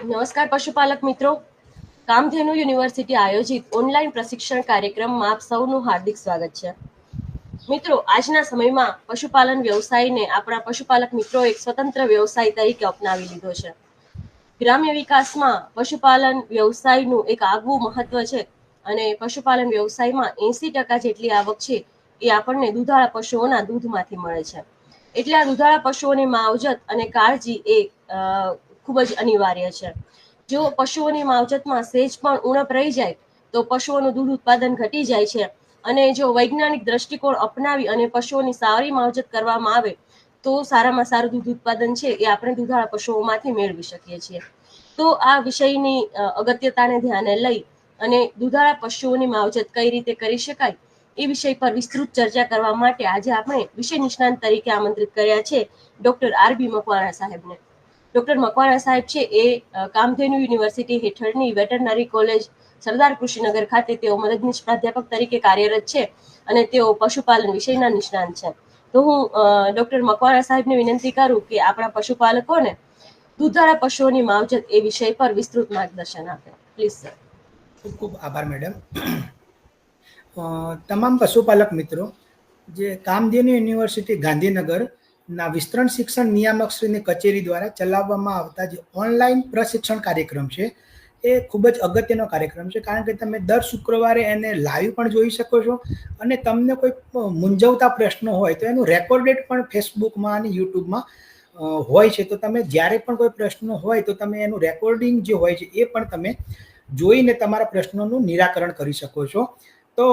નમસ્કાર પશુપાલક મિત્રો. કામધેનુ યુનિવર્સિટી આયોજિત ઓનલાઈન પ્રશિક્ષણ કાર્યક્રમમાં આપ સૌનું હાર્દિક સ્વાગત છે. મિત્રો, આજના સમયમાં પશુપાલન વ્યવસાયને આપણા પશુપાલક મિત્રો એક સ્વતંત્ર વ્યવસાય તરીકે અપનાવી લીધો છે. ગ્રામ્ય વિકાસમાં પશુપાલન વ્યવસાયનું એક આગવું મહત્વ છે અને પશુપાલન વ્યવસાયમાં 80% જેટલી આવક છે એ આપણને દૂધાળા પશુઓના દૂધમાંથી મળે છે. એટલે આ દૂધાળા પશુઓની માવજત અને કાળજી એ ખૂબ જ અનિવાર્ય છે. જો પશુઓની માવજતમાં સહેજ પણ ઉણપ રહી જાય તો પશુઓનું દૂધ ઉત્પાદન ઘટી જાય છે અને જો વૈજ્ઞાનિક દ્રષ્ટિકોણ અપનાવી અને પશુઓની સારી માવજત કરવામાં આવે તો સારામાં સારું દૂધ ઉત્પાદન છે એ આપણે દૂધાળા પશુઓમાંથી મેળવી શકીએ છીએ. તો આ વિષયની અગત્યતાને ધ્યાને લઈ અને દૂધાળા પશુઓની માવજત કઈ રીતે કરી શકાય એ વિષય પર વિસ્તૃત ચર્ચા કરવા માટે આજે આપણે વિષય નિષ્ણાંત તરીકે આમંત્રિત કર્યા છે ડોક્ટર આરબી મકવાણા સાહેબને. ડોક્ટર મકવાણા સાહેબ છે એ કામધેનુ યુનિવર્સિટી હેઠળની વેટરનરી કોલેજ સરદાર કૃષિનગર ખાતે તેઓ મદદનીશ પ્રાધ્યાપક તરીકે કાર્યરત છે અને તેઓ પશુપાલન વિષયના નિષ્ણાંત છે. તો હું ડોક્ટર મકવાણા સાહેબને વિનંતી કરું કે આપણા પશુપાલકોને દૂધાળા પશુઓની માવજત એ વિષય પર વિસ્તૃત માર્ગદર્શન આપે. Please sir. ખૂબ ખૂબ આભાર મેડમ. તમામ પશુપાલક મિત્રો, જે કામધેનુ યુનિવર્સિટી ગાંધીનગરના વિસ્તરણ શિક્ષણ નિયામક શ્રીની કચેરી દ્વારા ચલાવવામાં આવતા જે ઓનલાઈન પ્રશિક્ષણ કાર્યક્રમ છે એ ખૂબ જ અગત્યનો કાર્યક્રમ છે, કારણ કે તમે દર શુક્રવારે એને લાઈવ પણ જોઈ શકો છો અને તમને કોઈ મૂંઝવતા પ્રશ્નો હોય તો એનું રેકોર્ડેડ પણ ફેસબુકમાં અને યુટ્યુબમાં હોય છે. તો તમે જ્યારે પણ કોઈ પ્રશ્નો હોય તો તમે એનું રેકોર્ડિંગ જે હોય છે એ પણ તમે જોઈને તમારા પ્રશ્નોનું નિરાકરણ કરી શકો છો. તો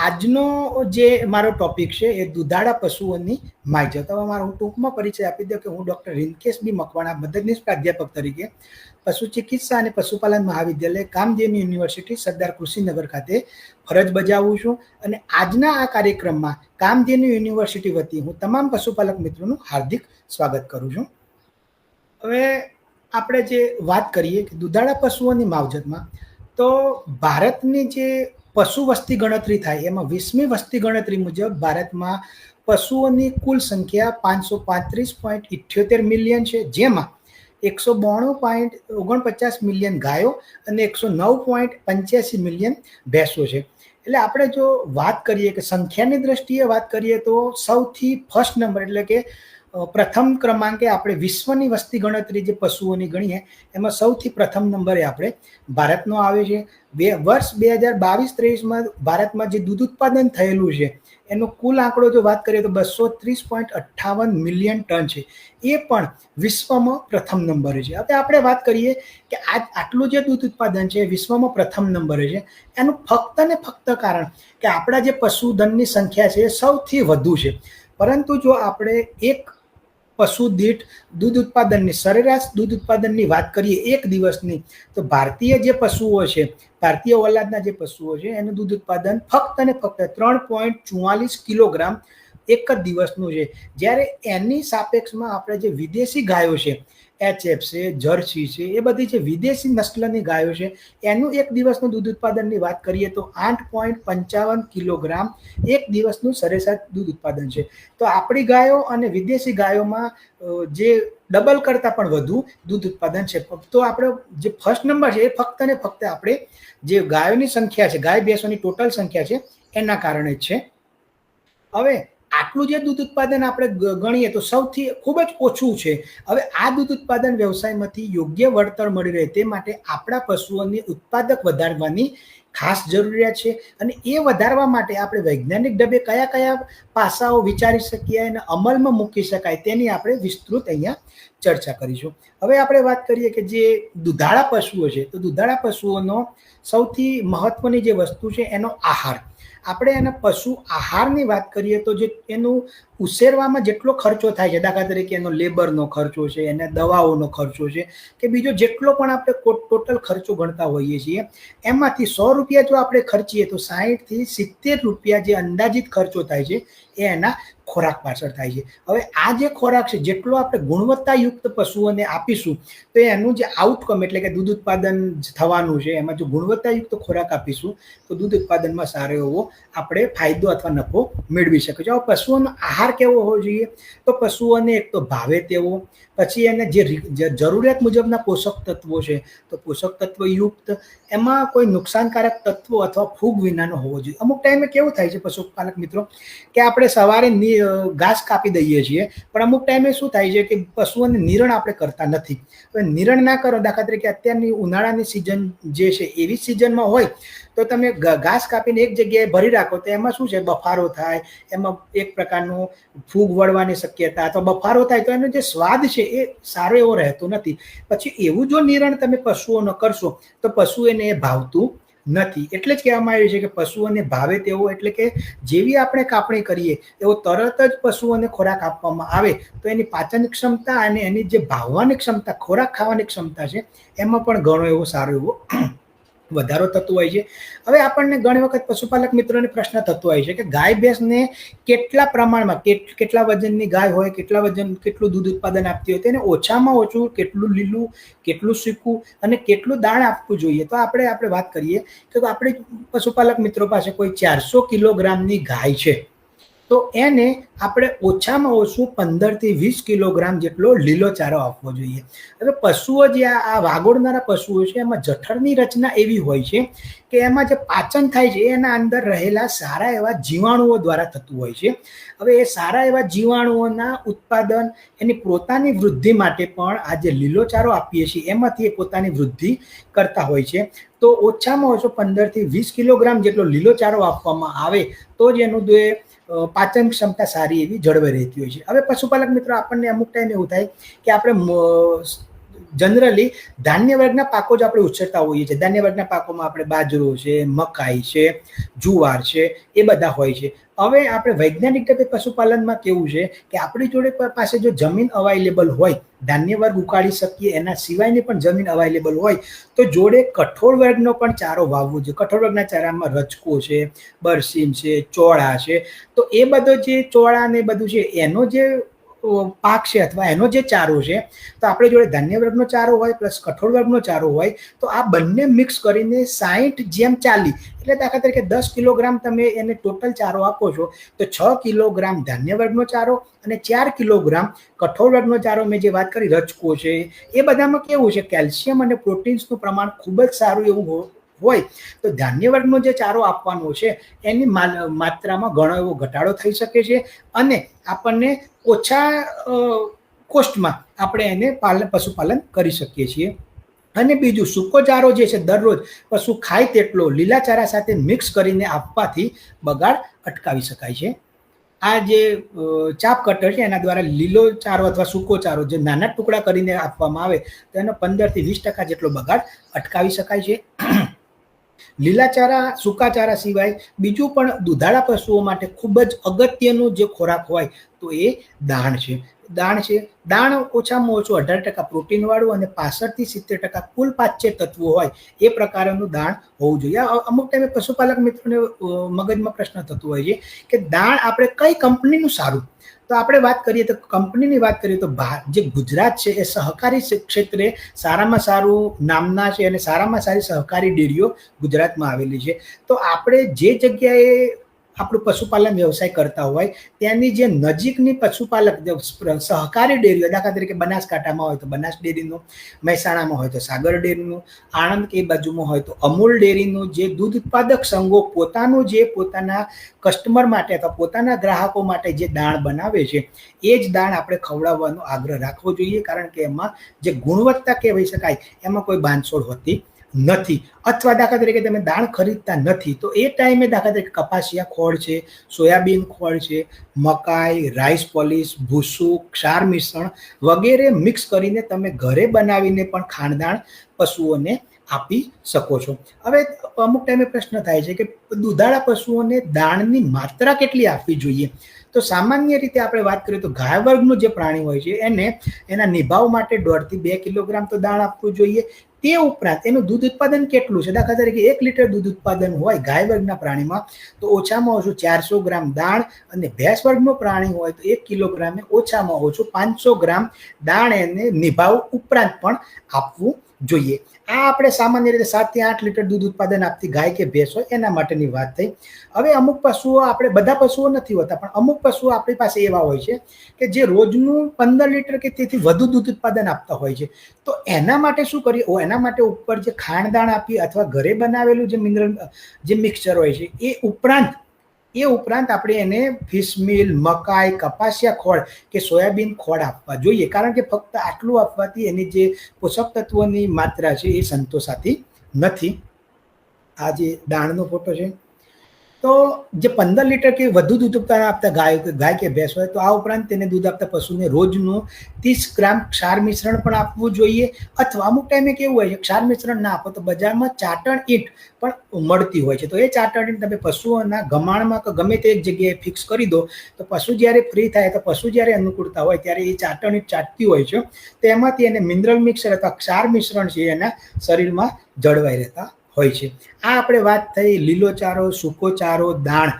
આજનો જે મારો ટોપિક છે એ દૂધાળા પશુઓની માવજત. હવે મારો હું ટૂંકમાં પરિચય આપી દઉં કે હું ડૉક્ટર રિંકેશ બી મકવાણા, મદદનીશ પ્રાધ્યાપક તરીકે પશુ ચિકિત્સા અને પશુપાલન મહાવિદ્યાલય કામધેનુ યુનિવર્સિટી સરદાર કૃષિનગર ખાતે ફરજ બજાવું છું. અને આજના આ કાર્યક્રમમાં કામધેનુ યુનિવર્સિટી વતી હું તમામ પશુપાલક મિત્રોનું હાર્દિક સ્વાગત કરું છું. હવે આપણે જે વાત કરીએ કે દૂધાળા પશુઓની માવજતમાં, તો ભારતની જે પશુ વસ્તી ગણતરી થાય એમાં 20મી વસ્તી ગણતરી મુજબ ભારતમાં પશુઓની કુલ સંખ્યા 535.78 મિલિયન છે, જેમાં 192.49 મિલિયન ગાયો અને 109.85 મિલિયન ભેંસો છે. એટલે આપણે જો વાત કરીએ કે સંખ્યાની દ્રષ્ટિએ વાત કરીએ તો સૌથી ફર્સ્ટ નંબર એટલે કે પ્રથમ ક્રમાંકે આપણે વિશ્વની વસ્તી ગણતરી જે પશુઓની ગણીએ એમાં સૌથી પ્રથમ નંબરે આપણે ભારતનો આવે છે. વર્ષ 2022-23માં ભારતમાં જે દૂધ ઉત્પાદન થયેલું છે એનો કુલ આંકડો જો વાત કરીએ તો 230.58 મિલિયન ટન છે, એ પણ વિશ્વમાં પ્રથમ નંબરે છે. હવે આપણે વાત કરીએ કે આટલું જે દૂધ ઉત્પાદન છે વિશ્વમાં પ્રથમ નંબરે છે, એનું ફક્ત ને ફક્ત કારણ કે આપણા જે પશુધનની સંખ્યા છે એ સૌથી વધુ છે. પરંતુ જો આપણે એક પશુ દીઠ દૂધ ઉત્પાદનની સરેરાશ દૂધ ઉત્પાદનની વાત કરીએ એક દિવસની, તો ભારતીય જે પશુઓ છે, ભારતીય ઓલાદના જે પશુઓ છે એનું દૂધ ઉત્પાદન ફક્ત ને ફક્ત 3.44 કિલોગ્રામ એક જ દિવસનું છે. જ્યારે એની સાપેક્ષમાં આપણે જે વિદેશી ગાયો છે, HF છે, જર્સી છે, એ બધી જે વિદેશી નસ્લની ગાયો છે એનું એક દિવસનું દૂધ ઉત્પાદનની વાત કરીએ તો 8.55 કિલોગ્રામ એક દિવસનું સરેરાશ દૂધ ઉત્પાદન છે. તો આપણી ગાયો અને વિદેશી ગાયોમાં જે ડબલ કરતાં પણ વધુ દૂધ ઉત્પાદન છે. તો આપણે જે ફર્સ્ટ નંબર છે એ ફક્ત ને ફક્ત આપણે જે ગાયોની સંખ્યા છે, ગાય ભેંસોની ટોટલ સંખ્યા છે એના કારણે જ છે. હવે આટલું જે દૂધ ઉત્પાદન આપણે ગણીએ તો સૌથી ખૂબ જ ઓછું છે. હવે આ દૂધ ઉત્પાદન વ્યવસાયમાંથી યોગ્ય વળતર મળી રહે તે માટે આપણા પશુઓની ઉત્પાદક વધારવાની ખાસ જરૂરિયાત છે. અને એ વધારવા માટે આપણે વૈજ્ઞાનિક ઢબે કયા કયા પાસાઓ વિચારી શકીએ અને અમલમાં મૂકી શકાય તેની આપણે વિસ્તૃત અહીંયા ચર્ચા કરીશું. હવે આપણે વાત કરીએ કે જે દૂધાળા પશુઓ છે, તો દૂધાળા પશુઓનો સૌથી મહત્વની જે વસ્તુ છે એનો આહાર. આપણે એના પશુ આહારની વાત કરીએ તો જે એનું ઉછેરવામાં જેટલો ખર્ચો થાય છે, દાખલા તરીકે એનો લેબરનો ખર્ચો છે, એને દવાઓનો ખર્ચો છે કે બીજો જેટલો પણ આપણે ટોટલ ખર્ચો ગણતા હોઈએ છીએ, એમાંથી 100 રૂપિયા જો આપણે ખર્ચીએ તો 60 થી 70 રૂપિયા જે અંદાજિત ખર્ચો થાય છે એ એના ખોરાક પાછળ થાય છે. હવે આ જે ખોરાક છે જેટલો આપણે ગુણવત્તાયુક્ત પશુઓને આપીશું તો એનું જે આઉટકમ એટલે કે દૂધ ઉત્પાદન થવાનું છે એમાં જો ગુણવત્તાયુક્ત ખોરાક આપીશું તો દૂધ ઉત્પાદનમાં સારો એવો આપણે ફાયદો અથવા નફો મેળવી શકીએ છીએ. હવે પશુઓનો આહાર કેવો હોવો જોઈએ? તો પશુઓને એક તો ભાવે તેવો, પછી એને જે જરૂરિયાત મુજબના પોષક તત્વો છે તો પોષક તત્વ યુક્ત, એમાં કોઈ નુકસાનકારક તત્વો અથવા ફૂગ વિનાનો હોવો જોઈએ. અમુક ટાઈમે કેવું થાય છે પશુપાલક મિત્રો કે આપણે સવારે ઘાસ કાપી દઈએ છીએ પણ અમુક ટાઈમે શું થાય છે કે પશુઓને નિરણ આપણે કરતા નથી. હવે નિરણ ના કરો, દાખલા તરીકે અત્યારની ઉનાળાની સિઝન જે છે એવી સિઝનમાં હોય તો તમે ઘાસ કાપીને એક જગ્યાએ ભરી રાખો તો એમાં શું છે બફારો થાય, એમાં એક પ્રકારનું ફૂગ વળવાની શક્યતા અથવા બફારો થાય તો એનો જે સ્વાદ છે એ સારો એવો રહેતો નથી. પછી એવું જો નિરણ તમે પશુઓનો કરશો તો પશુ એને એ ભાવતું નથી. એટલે જ કહેવામાં આવ્યું છે કે પશુઓને ભાવે તેવો, એટલે કે જેવી આપણે કાપણી કરીએ એવો તરત જ પશુઓને ખોરાક આપવામાં આવે તો એની પાચન ક્ષમતા અને એની જે ભાવવાની ક્ષમતા, ખોરાક ખાવાની ક્ષમતા છે એમાં પણ ઘણો એવો સારો એવો વધારો થતો હોય છે. હવે આપણને ઘણી વખત પશુપાલક મિત્રોને પ્રશ્ન થતો હોય છે કે ગાય ભેંસને કેટલા પ્રમાણમાં, કેટલા વજનની ગાય હોય, કેટલું દૂધ ઉત્પાદન આપતી હોય, તેને ઓછામાં ઓછું કેટલું લીલું, કેટલું સૂકું અને કેટલું દાણ આપવું જોઈએ. તો આપણે વાત કરીએ તો આપણે પશુપાલક મિત્રો પાસે કોઈ 400 કિલોગ્રામની ગાય છે તો એને આપણે ઓછામાં ઓછું 15 થી 20 કિલોગ્રામ જેટલો લીલો ચારો આપવો જોઈએ. હવે પશુઓ જે આ વાગોળનારા પશુઓ છે એમાં જઠરની રચના એવી હોય છે કે એમાં જે પાચન થાય છે એના અંદર રહેલા સારા એવા જીવાણુઓ દ્વારા થતું હોય છે. હવે એ સારા એવા જીવાણુઓના ઉત્પાદન, એની પોતાની વૃદ્ધિ માટે પણ આ જે લીલો ચારો આપીએ છીએ એમાંથી એ પોતાની વૃદ્ધિ કરતા હોય છે. તો ઓછામાં ઓછો 15 થી 20 કિલોગ્રામ જેટલો લીલો ચારો આપવામાં આવે તો જ એનું જે પાચન ક્ષમતા સારી એવી જળવાઈ રહેતી હોય છે. હવે પશુપાલક મિત્રો આપણને અમુક ટાઈમ એવું થાય કે આપણે જનરલી ધાન્ય વર્ગના પાકો જ આપણે ઉછેરતા હોઈએ છીએ. ધાન્ય વર્ગના પાકોમાં આપણે બાજરો છે, મકાઈ છે, જુવાર છે, એ બધા હોય છે. હવે આપણે વૈજ્ઞાનિક રીતે પશુપાલનમાં કેવું છે કે આપણી જોડે પાસે જો જમીન અવાઇલેબલ હોય, ધાન્ય વર્ગ ઉગાડી શકીએ એના સિવાયની પણ જમીન અવાઇલેબલ હોય તો જોડે કઠોળ વર્ગનો પણ ચારો વાવવો જોઈએ. કઠોળ વર્ગના ચારામાં રચકો છે, બરસીમ છે, ચોળા છે, તો એ બધો જે ચોળા ને બધું છે એનો જે પાક છે અથવા એનો જે ચારો છે તો આપણે જોડે ધાન્ય વર્ગનો ચારો હોય પ્લસ કઠોળ વર્ગનો ચારો હોય તો આ બંને મિક્સ કરીને 60:40 એટલે દાખલા તરીકે 10 કિલોગ્રામ તમે એને ટોટલ ચારો આપો છો તો 6 કિલોગ્રામ ધાન્ય વર્ગનો ચારો અને 4 કિલોગ્રામ કઠોળ વર્ગનો ચારો. મેં જે વાત કરી રચકો છે એ બધામાં કેવું છે કેલ્શિયમ અને પ્રોટીન્સનું પ્રમાણ ખૂબ જ સારું એવું હોય તો ધાન્ય વર્ગનો જે ચારો આપવાનો છે એની માત્રામાં ઘણો એવો ઘટાડો થઈ શકે છે અને આપણને ઓછા કોસ્ટમાં આપણે એને પશુપાલન કરી શકીએ છીએ. અને બીજું સૂકો ચારો જે છે દરરોજ પશુ ખાય તેટલો લીલા ચારા સાથે મિક્સ કરીને આપવાથી બગાડ અટકાવી શકાય છે. આ જે ચાપ કટર છે એના દ્વારા લીલો ચારો અથવા સૂકો ચારો જે નાના ટુકડા કરીને આપવામાં આવે તો એનો 15 થી 20% જેટલો બગાડ અટકાવી શકાય છે. લીલા ચારા, સૂકા ચારા સિવાય બીજું પણ દુધાળા પશુઓ માટે ખૂબ જ અગત્યનું જે ખોરાક હોય તો એ દાણ છે. દાણ ઓછામાં ઓછું 18% પ્રોટીનવાળું અને 65 થી 70% કુલ પાચ્ય તત્વો હોય એ પ્રકારનું દાણ હોવું જોઈએ. અમુક ટાઈમે પશુપાલક મિત્રોને મગજમાં પ્રશ્ન થતો હોય છે કે દાણ આપણે કઈ કંપનીનું સારું? તો આપણે વાત કરીએ તો કંપનીની વાત કરીએ તો જે ગુજરાત છે એ સહકારી ક્ષેત્રે સારામાં સારું નામના છે અને સારામાં સારી સહકારી ડેરીઓ ગુજરાતમાં આવેલી છે. તો આપણે જે જગ્યાએ આપણું પશુપાલન વ્યવસાય કરતા હોય ત્યાંની જે નજીકની પશુપાલક સહકારી ડેરીઓ, દાખલા તરીકે બનાસકાંઠામાં હોય તો બનાસ ડેરીનું, મહેસાણામાં હોય તો સાગર ડેરીનું, આણંદ કે બાજુમાં હોય તો અમૂલ ડેરીનું, જે દૂધ ઉત્પાદક સંઘો પોતાના કસ્ટમર માટે અથવા પોતાના ગ્રાહકો માટે જે દાણ બનાવે છે એ જ દાણ આપણે ખવડાવવાનો આગ્રહ રાખવો જોઈએ. કારણ કે એમાં જે ગુણવત્તા કહેવાય શકાય એમાં કોઈ બાંધછોડ હોતી નથી. અથવા દાખલા તરીકે તમે દાણ ખરીદતા નથી તો એ ટાઈમે દાખલા તરીકે કપાસિયા ખોળ છે, સોયાબીન ખોળ છે, મકાઈ, રાઈસ પોલિશ, ભૂસું, ક્ષાર મિશ્રણ વગેરે મિક્સ કરીને તમે ઘરે બનાવીને પણ ખાણદાણ પશુઓને આપી શકો છો. હવે અમુક ટાઈમે પ્રશ્ન થાય છે કે દુધાળા પશુઓને દાણની માત્રા કેટલી આપવી જોઈએ? તો સામાન્ય રીતે આપણે વાત કરીએ તો ગાય વર્ગનું જે પ્રાણી હોય છે એને એના નિભાવ માટે 1.5 થી 2 કિલોગ્રામ તો દાણ આપવું જોઈએ. તે ઉપરાંત એનું દૂધ ઉત્પાદન કેટલું છે, દાખલા તરીકે 1 લીટર દૂધ ઉત્પાદન હોય ગાય વર્ગના પ્રાણીમાં તો ઓછામાં ઓછું 400 ગ્રામ દાણ, અને ભેંસ વર્ગનું પ્રાણી હોય તો 1 કિલોગ્રામે ઓછામાં ઓછું 500 ગ્રામ દાણ એને નિભાવ ઉપરાંત પણ આપવું જોઈએ. આ આપણે સામાન્ય રીતે 7 થી 8 લીટર દૂધ ઉત્પાદન આપતી ગાય કે ભેંસ હોય એના માટેની વાત થઈ. હવે અમુક પશુઓ, આપણે બધા પશુઓ નથી હોતા પણ અમુક પશુઓ આપણી પાસે એવા હોય છે કે જે રોજનું 15 લીટર કે તેથી વધુ દૂધ ઉત્પાદન આપતા હોય છે. તો એના માટે શું કરીએ? એના માટે ઉપર જે ખાંડદાણ આપીએ અથવા ઘરે બનાવેલું જે મિનરલ જે મિક્સચર હોય છે એ ઉપરાંત આપણે એને ફિશ મિલ, મકાઈ, કપાસિયા ખોળ કે સોયાબીન ખોળ આપવા જોઈએ, કારણ કે ફક્ત આટલું આપવાથી એની જે પોષક તત્વોની માત્રા છે એ સંતોષાતી નથી. આ જે દાણનો ફોટો છે, તો જે 15 લીટર કે વધુ દૂધ ઉત્પાદન આપતા ગાય કે ભેંસ હોય તો આ ઉપરાંત તેને દૂધ આપતા પશુને રોજનું 30 ગ્રામ ક્ષાર મિશ્રણ પણ આપવું જોઈએ. અથવા અમુક ટાઈમે કેવું હોય છે, ક્ષાર મિશ્રણ ના આપો તો બજારમાં ચાટણ ઈંટ પણ મળતી હોય છે, તો એ ચાટણ ઈંટ તમે પશુઓના ગમાણમાં કે ગમે તે એક જગ્યાએ ફિક્સ કરી દો તો પશુ જ્યારે ફ્રી થાય તો પશુ જ્યારે અનુકૂળતા હોય ત્યારે એ ચાટણ ઈંટ ચાટતી હોય છે, તો એમાંથી એને મિનરલ મિક્સર અથવા ક્ષાર મિશ્રણ છે એના શરીરમાં જળવાઈ રહેતા હોય છે. આ આપણે વાત થઈ લીલો ચારો, સૂકો ચારો, દાણ.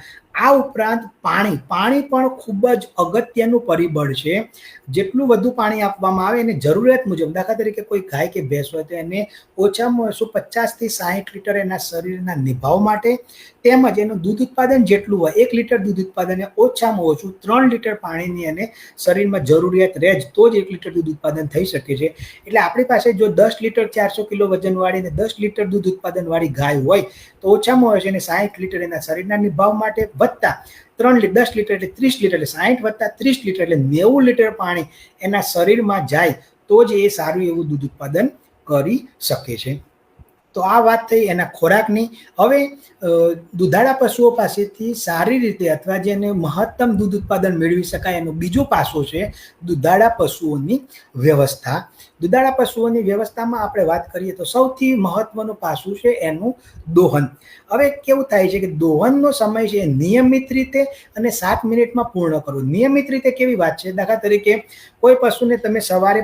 આ ઉપરાંત પાણી પણ ખૂબ જ અગત્યનું પરિબળ છે. જેટલું વધુ પાણી આપવામાં આવે એને જરૂરિયાત મુજબ, દાખલા તરીકે કોઈ ગાય કે ભેંસ હોય તો એને ઓછામાં ઓછું 50 થી 60 લીટર એના શરીરના નિભાવ માટે, તેમજ એનું દૂધ ઉત્પાદન જેટલું હોય 1 લીટર દૂધ ઉત્પાદન ઓછામાં ઓછું 3 લીટર પાણીની એને શરીરમાં જરૂરિયાત રહે જ તો જ 1 લીટર દૂધ ઉત્પાદન થઈ શકે છે. એટલે આપણી પાસે જો 10 લીટર 400 કિલો વજનવાળી ને 10 લીટર દૂધ ઉત્પાદનવાળી ગાય હોય તો ઓછામાં ઓછું એને 60 લીટર એના શરીરના નિભાવ માટે વત્તા 10 લીટર એટલે 30 લીટર, એટલે 60 વત્તા 30 લીટર એટલે 90 લીટર પાણી એના શરીરમાં જાય તો જ એ સારું એવું દૂધ ઉત્પાદન કરી શકે છે. તો આ વાત થઈ એના ખોરાકની. હવે દુધાળા પશુઓ પાસેથી સારી રીતે અથવા જેને મહત્તમ દૂધ ઉત્પાદન મેળવી શકાય એનો બીજો પાસો છે દુધાળા પશુઓની વ્યવસ્થા. દુધાળા પશુઓની વ્યવસ્થામાં આપણે વાત કરીએ તો સૌથી મહત્વનું પાસું છે એનું દોહન. હવે કેવું થાય છે કે દોહનનો સમય છે નિયમિત રીતે અને 7 મિનિટમાં પૂર્ણ કરવું. નિયમિત રીતે કેવી વાત છે, દાખલા તરીકે કોઈ પશુને તમે સવારે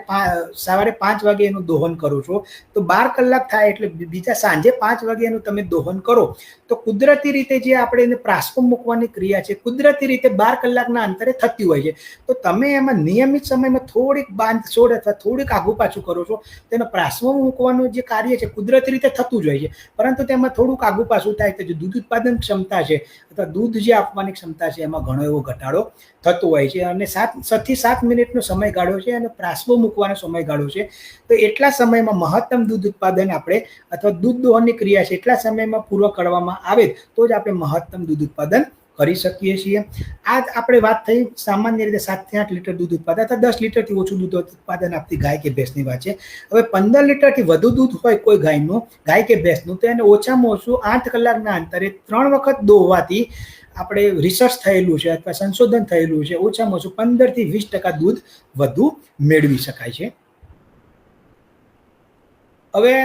5 વાગે એનું દોહન કરો છો તો 12 કલાક થાય એટલે બીજા સાંજે 5 વાગે એનું તમે દોહન કરો તો કુદરતી રીતે જે આપણે એને પ્રાસકો મૂકવાની ક્રિયા છે કુદરતી રીતે 12 કલાકના અંતરે થતી હોય છે. તો તમે એમાં નિયમિત સમયમાં થોડીક બાંધછોડ અથવા થોડીક આગુ પાછું કરો છો તેનો પ્રાસકો મૂકવાનું જે કાર્ય છે કુદરતી રીતે થતું જ હોય છે, પરંતુ તેમાં થોડુંક આગુ પાછું થાય તો જે દૂધ ઉત્પાદન ક્ષમતા છે અથવા દૂધ જે આપવાની ક્ષમતા છે એમાં ઘણો એવો ઘટાડો થતો હોય છે. અને 6 થી 7 મિનિટનો સમયગાળો છે અને પ્રાસકો મૂકવાનો સમયગાળો છે. તો એટલા સમયમાં મહત્તમ દૂધ ઉત્પાદન આપણે અથવા દૂધ દોહનની ક્રિયા છે એટલા સમયમાં પૂરો કરવામાં આવે તો જ આપણે મહત્તમ દૂધ ઉત્પાદન કરી શકીએ છીએ. આ આપણે વાત થઈ સામાન્ય રીતે 7 થી 8 લીટર દૂધ ઉત્પાદન અથવા 10 લીટરથી ઓછું દૂધ ઉત્પાદન આપતી ગાય કે ભેંસની વાત છે. હવે 15 લીટરથી વધુ દૂધ હોય કોઈ ગાય કે ભેંસનું તો એને ઓછામાં ઓછું 8 કલાકના અંતરે 3 વખત દોહવાથી આપણે રિસર્ચ થયેલું છે અથવા સંશોધન થયેલું છે ઓછામાં ઓછું 15 થી 20% દૂધ વધુ મેળવી શકાય છે. હવે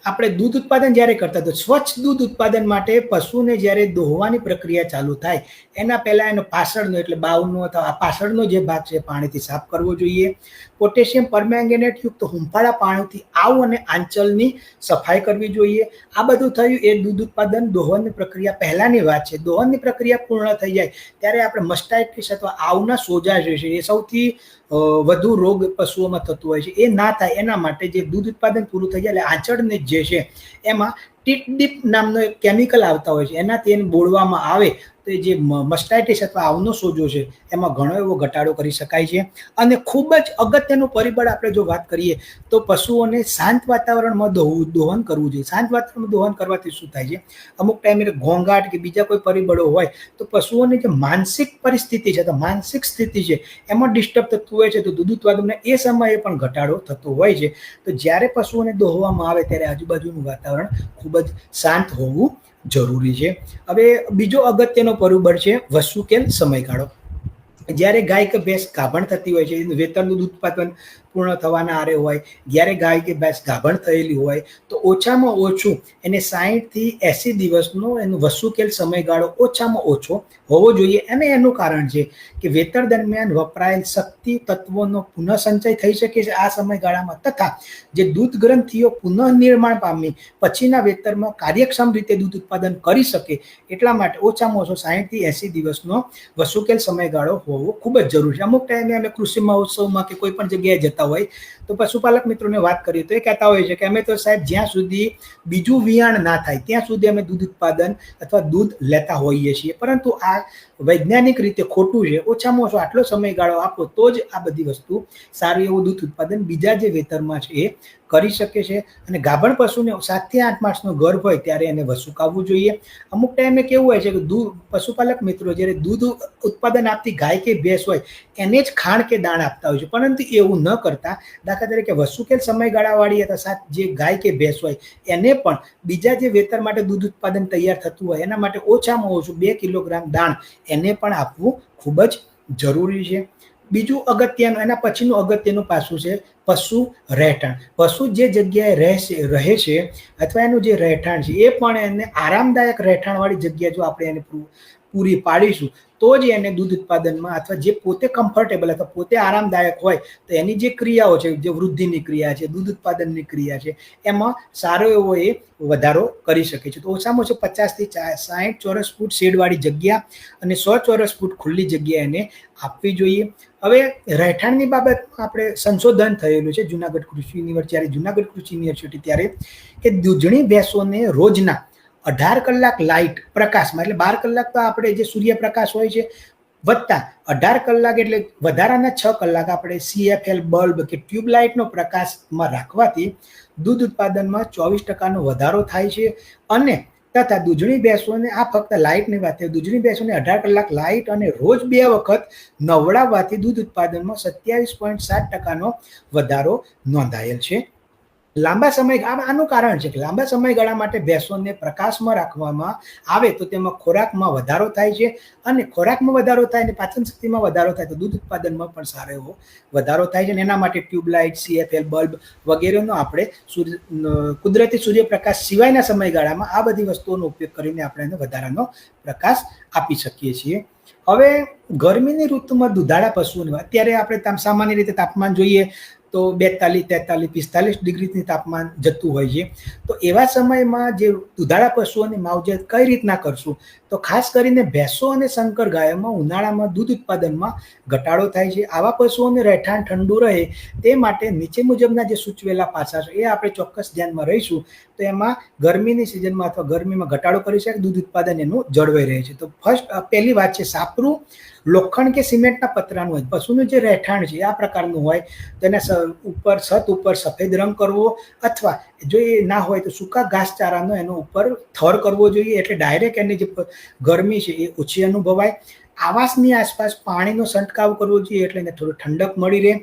આપણે દૂધ ઉત્પાદન જ્યારે કરતા તો સ્વચ્છ દૂધ ઉત્પાદન માટે પશુને જ્યારે દોહવાની પ્રક્રિયા ચાલુ થાય એના પહેલા એનો પાછળનો એટલે બાવનો અથવા પાછળનો જે ભાગ છે પાણીથી સાફ કરવો જોઈએ. પોટેશિયમ પરમેંગેનેટ યુક્ત હુંફાળા પાણીથી આવ અને આંચલની સફાઈ કરવી જોઈએ. આ બધું થયું એ દૂધ ઉત્પાદન દોહનની પ્રક્રિયા પહેલાની વાત છે. દોહનની પ્રક્રિયા પૂર્ણ થઈ જાય ત્યારે આપણે મસ્ટાઇટિસ અથવા આવના સોજા જે છે એ સૌથી વધુ રોગ પશુઓમાં થતું હોય છે એ ના થાય એના માટે જે દૂધ ઉત્પાદન પૂરું થઈ જાય એટલે આંચળને જે છે એમાં ટીટડીપ નામનો એક કેમિકલ આવતા હોય છે એનાથી એને બોળવામાં આવે તો એ જે મસ્ટાઇટિસ અથવા આવનો સોજો છે એમાં ઘણો એવો ઘટાડો કરી શકાય છે. અને ખૂબ જ અગત્યનું પરિબળ આપણે જો વાત કરીએ તો પશુઓને શાંત વાતાવરણમાં દોહન કરવું જોઈએ. શાંત વાતાવરણમાં દોહન કરવાથી શું થાય છે, અમુક ટાઈમે ઘોંઘાટ કે બીજા કોઈ પરિબળો હોય તો પશુઓની જે માનસિક પરિસ્થિતિ છે તો માનસિક સ્થિતિ છે એમાં ડિસ્ટર્બ થતું હોય છે તો દૂધ ઉત્પાદનને એ સમયે પણ ઘટાડો થતો હોય છે. તો જ્યારે પશુઓને દોહવામાં આવે ત્યારે આજુબાજુનું વાતાવરણ ખૂબ જ શાંત હોવું જરૂરી છે. હવે બીજો અગત્યનો પરિબળ છે વસુકેલ સમયગાળો. જ્યારે ગાય કે ભેંસ ગાભણ થતી હોય છે વેતરનું દૂધ ઉત્પાદન પૂર્ણ થવાના આરે હોય, જ્યારે ગાય કે ભેંસ ગાભણ થયેલી હોય તો ઓછામાં ઓછું એને 60 થી 80 દિવસનો એનો વસુકેલ સમયગાળો ઓછામાં ઓછો હોવો જોઈએ. અને એનું કારણ છે કે વેતર દરમિયાન વપરાયેલ શક્તિ તત્વોનો પુનઃસંચય થઈ શકે છે આ સમયગાળામાં, તથા જે દૂધ ગ્રંથિઓ પુનઃનિર્માણ પામી પછીના વેતરમાં કાર્યક્ષમ રીતે દૂધ ઉત્પાદન કરી શકે એટલા માટે ઓછામાં ઓછો 60 થી 80 દિવસનો વસુકેલ સમયગાળો હોવો ખૂબ જ જરૂરી છે. અમુક ટાઈમે અમે કૃષિ મહોત્સવમાં કે કોઈ પણ જગ્યાએ જતા હોય તો પશુપાલક મિત્રોને વાત કરીએ તો એ કહેતા હોય છે કે અમે તો સાહેબ જ્યાં સુધી બીજું વિયાણ ના થાય ત્યાં સુધી અમે દૂધ ઉત્પાદન અથવા દૂધ લેતા હોઈએ છીએ, પરંતુ આ વૈજ્ઞાનિક રીતે ખોટું છે. ઓછામાં ઓછો આટલો સમયગાળો આપો તો જ આ બધી વસ્તુ સારું એવું દૂધ ઉત્પાદન બીજા જે વેતરમાં છે એ કરી શકે છે. અને ગાભણ પશુને 7 થી 8 માસનો ગર્ભ હોય ત્યારે એને વસુકાવવું જોઈએ. અમુક ટાઈમે કેવું હોય છે કે પશુપાલક મિત્રો જ્યારે દૂધ ઉત્પાદન આપતી ગાય કે ભેંસ હોય એને જ ખાણ કે દાણ આપતા હોય છે, પરંતુ એવું ન કરતા દાખલા તરીકે વસુકેલ સમયગાળાવાળી અથવા જે ગાય કે ભેંસ હોય એને પણ બીજા જે વેતર માટે દૂધ ઉત્પાદન તૈયાર થતું હોય એના માટે ઓછામાં ઓછું 2 કિલોગ્રામ દાણ એને પણ આપવું ખૂબ જ જરૂરી છે. બીજું અગત્યનું, એના પછીનું અગત્યનું પાસું છે પશુ રહેઠાણ. પશુ જે જગ્યાએ રહે છે અથવા એનું જે રહેઠાણ છે એ પણ એને આરામદાયક રહેઠાણવાળી જગ્યા જો આપણે એને પૂરી પાડીશું તો જ એને દૂધ ઉત્પાદનમાં અથવા જે પોતે કમ્ફર્ટેબલ અથવા પોતે આરામદાયક હોય તો એની જે ક્રિયાઓ છે, જે વૃદ્ધિની ક્રિયા છે, દૂધ ઉત્પાદનની ક્રિયા છે, એમાં સારો એવો એ વધારો કરી શકે છે. તો ઓછામાં ઓછું 50 થી 60 ચોરસ ફૂટ શેડવાળી જગ્યા અને 100 ચોરસ ફૂટ ખુલ્લી જગ્યા એને આપવી જોઈએ. હવે રહેઠાણની બાબતમાં આપણે સંશોધન થયેલું છે જુનાગઢ કૃષિ યુનિવર્સિટી ત્યારે કે દૂધણી ભેંસોને રોજના 18 કલાક લાઇટ પ્રકાશમાં, એટલે 12 કલાક તો આપણે જે સૂર્યપ્રકાશ હોય છે વત્તા 18 કલાક એટલે વધારાના 6 કલાક આપણે CFL બલ્બ કે ટ્યુબલાઇટનો પ્રકાશમાં રાખવાથી દૂધ ઉત્પાદનમાં 24% વધારો થાય છે. અને તથા દૂધણી ભેંસોને આ ફક્ત લાઇટની વાત છે, દૂધણી ભેંસોને 18 કલાક લાઇટ અને રોજ 2 વખત નવડાવવાથી દૂધ ઉત્પાદનમાં 27.7% વધારો નોંધાયેલ છે. લાંબા સમય આનું કારણ છે કે લાંબા સમયગાળા માટે ભેંસોને પ્રકાશમાં રાખવામાં આવે તો તેમાં ખોરાકમાં વધારો થાય છે, અને ખોરાકમાં વધારો થાય અને પાચન શક્તિમાં વધારો થાય તો દૂધ ઉત્પાદનમાં પણ સારો એવો વધારો થાય છે. અને એના માટે ટ્યુબલાઇટ, CFL બલ્બ વગેરેનો આપણે કુદરતી સૂર્યપ્રકાશ સિવાયના સમયગાળામાં આ બધી વસ્તુઓનો ઉપયોગ કરીને આપણે એને વધારાનો પ્રકાશ આપી શકીએ છીએ. હવે ગરમીની ઋતુમાં દુધાળા પશુઓની અત્યારે આપણે સામાન્ય રીતે તાપમાન જોઈએ તો 42, 43, 45 ડિગ્રીની તાપમાન જતું હોય છે. તો એવા સમયમાં જે દુધાળા પશુઓની માવજત કઈ રીતના કરશું તો ખાસ કરીને ભેંસો અને સંકર ગાયોમાં ઉનાળામાં દૂધ ઉત્પાદનમાં ઘટાડો થાય છે. આવા પશુઓને રહેઠાણ ઠંડુ રહે તે માટે નીચે મુજબના જે સૂચવેલા પાસા છે એ આપણે ચોક્કસ ધ્યાનમાં રહીશું તો એમાં ગરમીની સિઝનમાં અથવા ગરમીમાં ઘટાડો કરી શકે, દૂધ ઉત્પાદન એનું જળવાઈ રહે છે. તો પહેલી વાત છે સાપરું લોખંડ કે સિમેન્ટના પતરાનું હોય. પશુનું જે રહેઠાણ છે આ પ્રકારનું હોય તો એના છત ઉપર સફેદ રંગ કરવો, અથવા જો એ ના હોય તો સૂકા ઘાસચારાનો એનો ઉપર થર કરવો જોઈએ, એટલે ડાયરેક્ટ એની જે ગરમી છે એ ઓછી અનુભવાય. આવાસની આસપાસ પાણીનો છંટકાવ કરવો જોઈએ એટલે એને થોડું ઠંડક મળી રહે.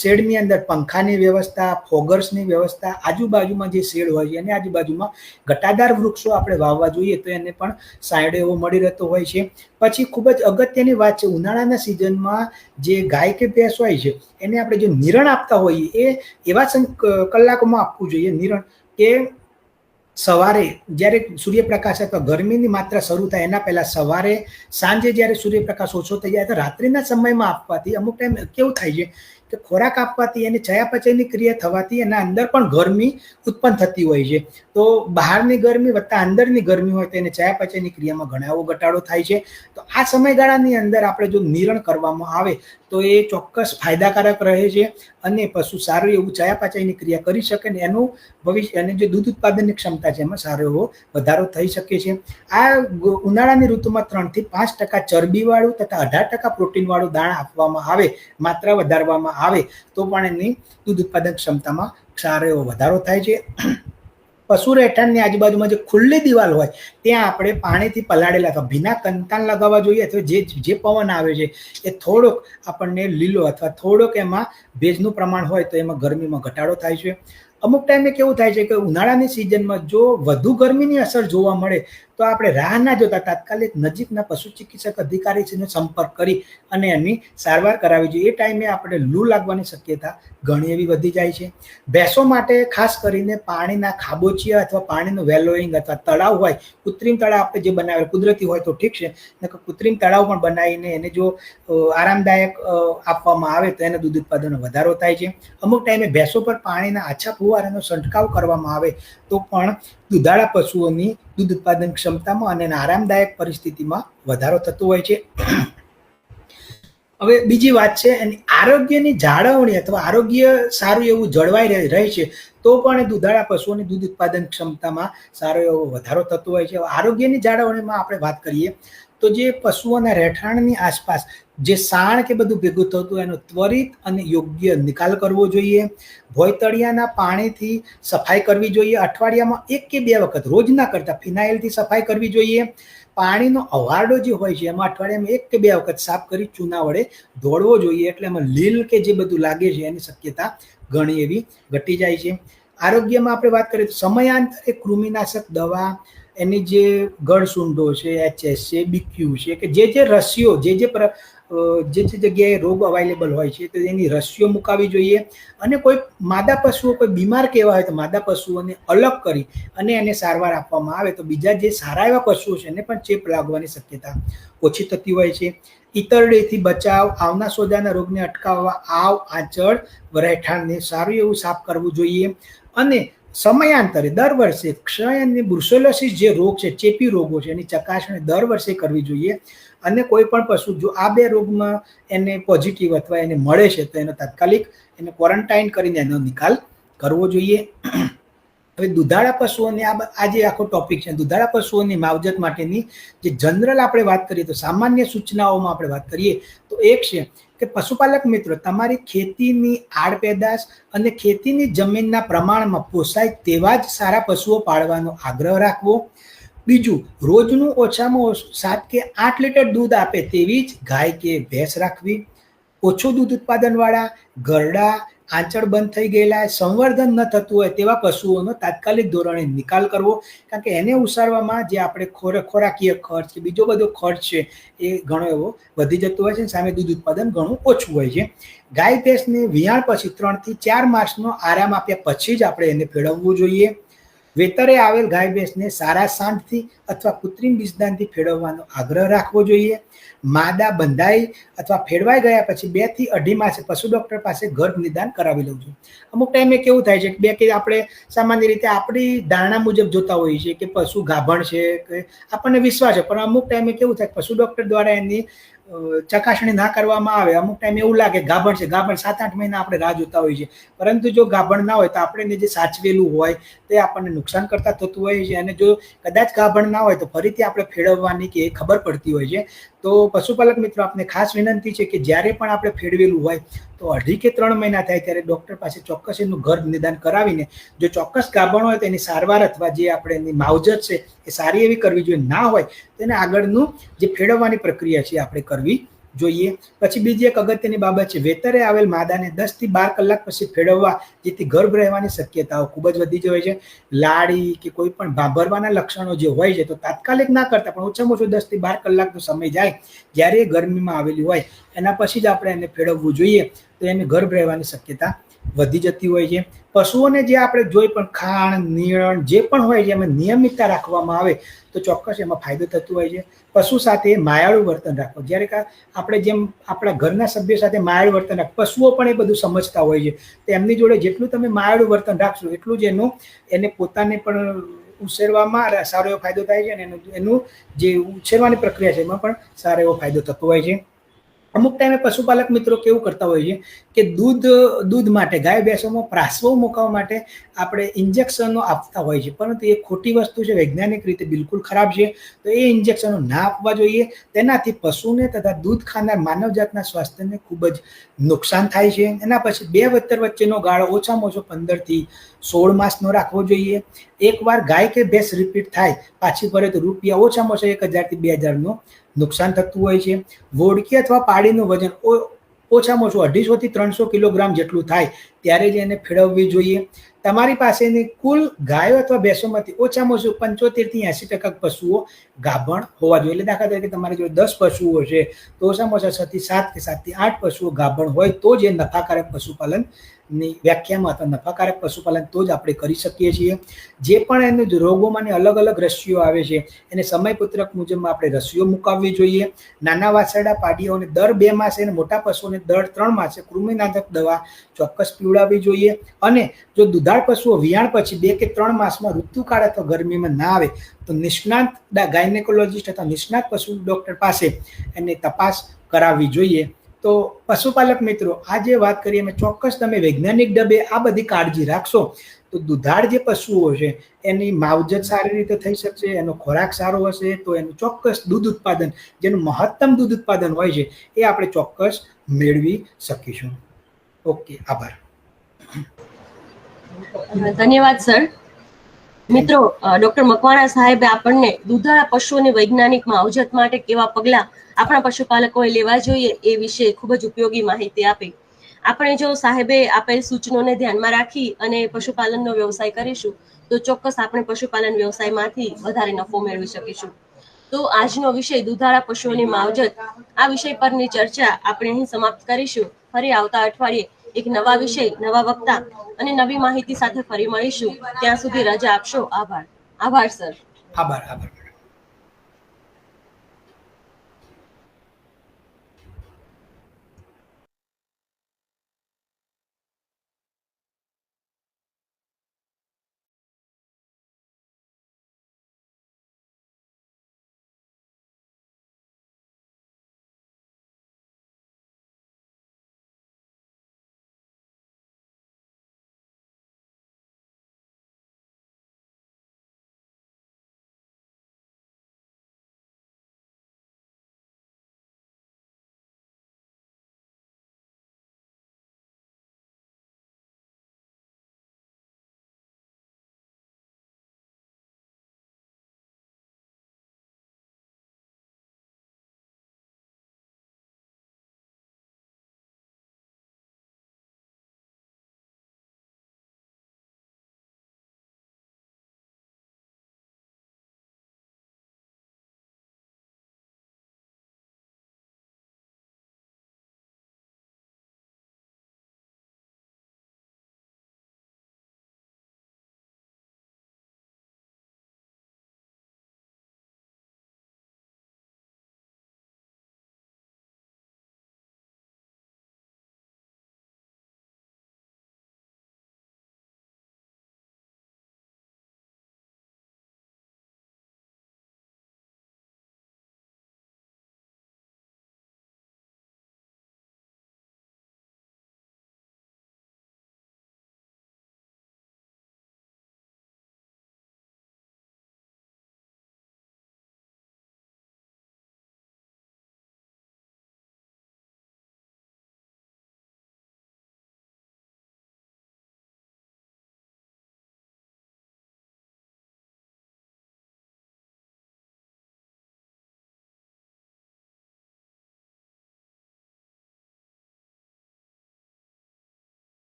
શેડની અંદર પંખાની વ્યવસ્થા, ફોગર્સની વ્યવસ્થા, આજુબાજુમાં જે શેડ હોય છે એની આજુબાજુમાં ઘટાદાર વૃક્ષો આપણે વાવવા જોઈએ તો એને પણ સાયડો એવો મળી રહેતો હોય છે. પછી ખૂબ જ અગત્યની વાત છે, ઉનાળાના સિઝનમાં જે ગાય કે ભેંસ હોય છે એને આપણે જે નિરણ આપતા હોઈએ એ એવા કલાકોમાં આપવું જોઈએ નિરણ કે સવારે જ્યારે સૂર્યપ્રકાશ અથવા ગરમીની માત્રા શરૂ થાય એના પહેલા સવારે, સાંજે જ્યારે સૂર્યપ્રકાશ ઓછો થઈ જાય તો રાત્રિના સમયમાં આપવાથી અમુક ટાઈમ કેવું થાય છે કે ખોરાક આપવાથી એને ચયાપચયની ક્રિયા થવાથી એના અંદર પણ ગરમી ઉત્પન્ન થતી હોય છે. તો બહારની ગરમી વત્તા અંદરની ગરમી હોય તો એને ચયાપચયની ક્રિયામાં ઘણો એવો ઘટાડો થાય છે. તો આ સમયગાળાની અંદર આપણે જો નિરણ કરવામાં આવે તો એ ચોક્કસ ફાયદાકારક રહે છે અને પશુ સારું એવું ચયાપચયની ક્રિયા કરી શકે ને એનું ભવિષ્ય અને જે દૂધ ઉત્પાદનની ક્ષમતા છે એમાં સારો એવો વધારો થઈ શકે છે. આ ઉનાળાની ઋતુમાં 3 થી 5% ચરબીવાળું તથા 18% પ્રોટીનવાળું દાણા આપવામાં આવે, માત્રા વધારવામાં આવે તો પણ એની દૂધ ઉત્પાદન ક્ષમતામાં સારો એવો વધારો થાય છે. પશુ રહેઠાણની આજુબાજુમાં જે ખુલ્લી દિવાલ હોય ત્યાં આપણે પાણીથી પલાળેલા અથવા ભીના કંતાન લગાવવા જોઈએ, અથવા જે પવન આવે છે એ થોડોક આપણને લીલો અથવા થોડોક એમાં ભેજનું પ્રમાણ હોય તો એમાં ગરમીમાં ઘટાડો થાય છે. અમુક ટાઈમે કેવું થાય છે કે ઉનાળાની સિઝનમાં જો વધુ ગરમીની અસર જોવા મળે તો આપણે રાહ ના જોતા તાત્કાલિક નજીકના પશુ ચિકિત્સક અધિકારીનો સંપર્ક કરી અને એની સારવાર કરાવવી જોઈએ. એ ટાઈમે આપણે લૂ લાગવાની શક્યતા ઘણી એવી વધી જાય છે. ભેંસો માટે ખાસ કરીને પાણીના ખાબોચિયા અથવા પાણીનું વેલોઈંગ અથવા તળાવ હોય, કૃત્રિમ તળાવ આપણે જે બનાવેલ કુદરતી હોય તો ઠીક છે, કૃત્રિમ તળાવ પણ બનાવીને એને જો આરામદાયક આપવામાં આવે તો એને દૂધ ઉત્પાદનનો વધારો થાય છે. અમુક ટાઈમે ભેંસો પર પાણીના આછા ફુવારાનો છંટકાવ કરવામાં આવે તો પણ દુધાળા પશુઓની દૂધ ઉત્પાદન ક્ષમતામાં અને આરામદાયક પરિસ્થિતિમાં વધારો થતો હોય છે. હવે બીજી વાત છે એની આરોગ્યની જાળવણી અથવા આરોગ્ય સારું એવું જળવાઈ રહે છે તો પણ દુધાળા પશુઓની દૂધ ઉત્પાદન ક્ષમતામાં સારો એવો વધારો થતો હોય છે. આરોગ્યની જાળવણીમાં આપણે વાત કરીએ તો જે પશુઓના રહેઠાણની આસપાસ જે સાણ કે બધું ભેગું થતું એનો ત્વરિત અને યોગ્ય નિકાલ કરવો જોઈએ. ભોયતળિયાના પાણીથી સફાઈ કરવી જોઈએ. અઠવાડિયામાં 1 કે 2 વખત, રોજ ના કરતા ફિનાઇલથી સફાઈ કરવી જોઈએ. પાણીનો અવારડો જે હોય છે એમાં અઠવાડિયામાં 1 કે 2 વખત સાફ કરી ચૂના વડે ધોળવો જોઈએ, એટલે એમાં લીલ કે જે બધું લાગે છે એની શક્યતા ઘણી એવી ઘટી જાય છે. આરોગ્યમાં આપણે વાત કરીએ તો સમયાંતરે કૃમિનાશક દવા, એની જે ગળસુંડો છે, HS છે, BQ છે કે જે રસીઓ જે જગ્યાએ રોગ અવેલેબલ હોય છે તો એની રસીઓ મુકાવી જોઈએ. અને કોઈ માદા પશુઓ કોઈ બીમાર કેવા હોય તો માદા પશુઓને અલગ કરી અને એને સારવાર આપવામાં આવે તો બીજા જે સારા એવા પશુઓ છે એને પણ ચેપ લાગવાની શક્યતા ઓછી થતી હોય છે. ઈતરડેથી બચાવ, આવના સોજાના રોગને અટકાવવા આવ, આંચળ, રહેઠાણને સારું એવું સાફ કરવું જોઈએ. અને સમયાંતરે દર વર્ષે ક્ષય અને બ્રુસેલોસિસ જે રોગ છે, ચેપી રોગો છે, એની ચકાસણી દર વર્ષે કરવી જોઈએ. અને કોઈ પણ પશુ જો આ 2 રોગમાં એને પોઝિટિવ અથવા એને મળે છે તો એનો તાત્કાલિક એને ક્વોરન્ટાઇન કરીને એનો નિકાલ કરવો જોઈએ. હવે દુધાળા પશુઓની આ જે આખો ટોપિક છે, દુધાળા પશુઓની માવજત માટેની જે જનરલ આપણે વાત કરીએ તો સામાન્ય સૂચનાઓમાં આપણે વાત કરીએ તો એક છે કે પશુપાલક મિત્રો તમારી ખેતીની આડપેદાશ અને ખેતીની જમીનના પ્રમાણમાં પોસાય તેવા જ સારા પશુઓ પાળવાનો આગ્રહ રાખવો. બીજું, રોજનું ઓછામાં ઓછું 7 કે 8 લીટર દૂધ આપે તેવી જ ગાય કે ભેંસ રાખવી. ઓછું દૂધ ઉત્પાદનવાળા, ઘરડા, આંચળ બંધ થઈ ગયેલા, સંવર્ધન ન થતું હોય તેવા પશુઓનો તાત્કાલિક ધોરણે નિકાલ કરવો, કારણ કે એને ઉછાળવામાં જે આપણે ખોરાકીય ખર્ચ કે બીજો બધો ખર્ચ છે એ ઘણો એવો વધી જતો હોય છે, સામે દૂધ ઉત્પાદન ઘણું ઓછું હોય છે. ગાય ભેંસને વિયાણ પછી 3 થી 4 માસનો આરામ આપ્યા પછી જ આપણે એને ફેરવવું જોઈએ. વેતરે આવેલ ગાય ભેંસને સારા સાંઠથી અથવા કૃત્રિમ બીજદાનથી ફેરવવાનો આગ્રહ રાખવો જોઈએ. માદા બંધાઈ અથવા ફેરવાઈ ગયા પછી 2 થી 2.5 માસે પશુ ડોક્ટર પાસે ગર્ભ નિદાન કરાવી લેવું જોઈએ. અમુક ટાઈમે કેવું થાય છે કે આપણે સામાન્ય રીતે આપણી ધારણા મુજબ જોતા હોઈએ છીએ કે પશુ ગાભણ છે કે આપણને વિશ્વાસ છે, પણ અમુક ટાઈમે કેવું થાય પશુ ડોક્ટર દ્વારા એની ચકાસણી ના કરવામાં આવે. અમુક ટાઈમે એવું લાગે ગાભણ છે, ગાભણ 7-8 મહિના આપણે રાહ જોતા હોઈએ છીએ, પરંતુ જો ગાભણ ના હોય તો આપણે જે સાચવેલું હોય તે આપણને નુકસાન કરતા થતું હોય છે. અને જો કદાચ ગાભણ ના હોય તો ફરીથી આપણે ફેરવવાની કે એ ખબર પડતી હોય છે. તો પશુપાલક મિત્રો આપને ખાસ વિનંતી છે કે જ્યારે પણ આપણે ફેરવેલું હોય તો 2.5 કે 3 મહિના થાય ત્યારે ડૉક્ટર પાસે ચોક્કસ એનું ગર્ભ નિદાન કરાવીને જો ચોક્કસ ગાભણ હોય તો એની સારવાર અથવા જે આપણે એની માવજત છે એ સારી એવી કરવી જોઈએ. ના હોય તો એને આગળનું જે ફેરવવાની પ્રક્રિયા છે આપણે કરવી જોઈએ. પછી બીજી એક અગત્યની બાબત છે, વેતરે આવેલ માદાને 10 થી 12 કલાક પછી ફેરવવા, જેથી ગર્ભ રહેવાની શક્યતાઓ ખૂબ જ વધી જાય છે. લાડી કે કોઈ પણ ભાભરવાના લક્ષણો જે હોય છે તો તાત્કાલિક ના કરતા પણ ઓછામાં ઓછો 10 થી 12 કલાકનો સમય જાય જ્યારે એ ગરમીમાં આવેલી હોય એના પછી જ આપણે એને ફેરવવું જોઈએ, તો એને ગર્ભ રહેવાની શક્યતા વધી જતી હોય છે. પશુઓને જે આપણે જોઈ પણ ખાણ, નીણ જે પણ હોય છે એમાં નિયમિતતા રાખવામાં આવે તો ચોક્કસ એમાં ફાયદો થતો હોય છે. પશુ સાથે માયાળું વર્તન રાખવું, જ્યારે આપણે જેમ આપણા ઘરના સભ્યો સાથે માયાળું વર્તન રાખવું, પશુઓ પણ એ બધું સમજતા હોય છે, તો એમની જોડે જેટલું તમે માયાળું વર્તન રાખશો એટલું જ એને પોતાને પણ ઉછેરવામાં સારો એવો ફાયદો થાય છે અને એનું જે ઉછેરવાની પ્રક્રિયા છે એમાં પણ સારો એવો ફાયદો થતો હોય છે. અમુક ટાઈમે પશુપાલક મિત્રો કેવું કરતા હોય છે કે દૂધ માટે ગાય ભેંસોમાં પ્રાસવો મુકાવવા માટે આપણે ઇન્જેક્શનો આપતા હોય છે, પરંતુ એ ખોટી વસ્તુ છે, વૈજ્ઞાનિક રીતે બિલકુલ ખરાબ છે. તો એ ઇન્જેક્શનો ના આપવા જોઈએ. તેનાથી પશુને તથા દૂધ ખાનાર માનવજાતના સ્વાસ્થ્યને ખૂબ જ નુકસાન થાય છે. એના પછી 2 વતર વચ્ચેનો ગાળો ઓછામાં ઓછો 15 થી 16 માસનો રાખવો જોઈએ. એકવાર ગાય કે ભેંસ રિપીટ થાય પાછી ફરે તો રૂપિયા ઓછામાં ઓછા 1000 થી 2000નો નુકસાન થતું હોય છે. વોડકી અથવા પાડીનું વજન ઓછામાં ઓછું 250 થી 300 કિલોગ્રામ જેટલું થાય ત્યારે જ એને ફેરવવી જોઈએ. તમારી પાસેની કુલ ગાયો અથવા ભેંસોમાંથી ઓછામાં ઓછું 75 થી 80% પશુઓ ગાભણ હોવા જોઈએ. એટલે દાખલા તરીકે તમારી જો 10 પશુઓ છે તો ઓછામાં ઓછા 6 થી 7 કે 7 થી 8 પશુઓ ગાભણ હોય તો જ એ નફાકારક પશુપાલન ની વ્યાખ્યામાં અથવા નફાકારક પશુપાલન તો જ આપણે કરી શકીએ છીએ. જે પણ એનું રોગોમાંની અલગ અલગ રસીઓ આવે છે એને સમયપત્રક મુજબ આપણે રસીઓ મુકાવવી જોઈએ. નાના વાછરડા પાડીઓને દર 2 માસે અને મોટા પશુઓને દર 3 માસે કૃમિનાશક દવા ચોક્કસ પીવડાવવી જોઈએ. અને જો દુધાળ પશુઓ વિયાણ પછી 2 કે 3 માસમાં ઋતુકાળ અથવા ગરમીમાં ના આવે તો નિષ્ણાત ગાયનેકોલોજીસ્ટ અથવા નિષ્ણાત પશુ ડોક્ટર પાસે એની તપાસ કરાવવી જોઈએ. તો પશુપાલક મિત્રો આ જે વાત કરીએ એમાં ચોક્કસ તમે વૈજ્ઞાનિક ઢબે આ બધી કાળજી રાખશો તો દુધાળ જે પશુઓ છે એની માવજત સારી રીતે થઈ શકશે, એનો ખોરાક સારો હશે તો એનું ચોક્કસ દૂધ ઉત્પાદન જેનું મહત્તમ દૂધ ઉત્પાદન હોય છે એ આપણે ચોક્કસ મેળવી શકીશું. ઓકે, આભાર. ધન્યવાદ સર. મિત્રો, ડોક્ટર મકવાણા સાહેબે આપણને દૂધાળા પશુઓની વૈજ્ઞાનિક માવજત માટે કેવા પગલાં આપણા પશુપાલકોએ લેવા જોઈએ એ વિશે ખૂબ જ ઉપયોગી માહિતી આપી. આપણે જો સાહેબે આપેલ સૂચનોને ધ્યાનમાં રાખી અને પશુપાલનનો વ્યવસાય કરીશું તો ચોક્કસ આપણે પશુપાલન વ્યવસાયમાંથી વધારે નફો મેળવી શકીશું. તો આજનો વિષય દૂધાળા પશુઓની માવજત, આ વિષય પરની ચર્ચા આપણે અહીં સમાપ્ત કરીશું. ફરી આવતા અઠવાડિયે એક નવા વિષય, નવા વક્તા અને નવી માહિતી સાથે ફરી મળીશું. ત્યાં સુધી રજા આપશો. આભાર. આભાર સર. આભાર.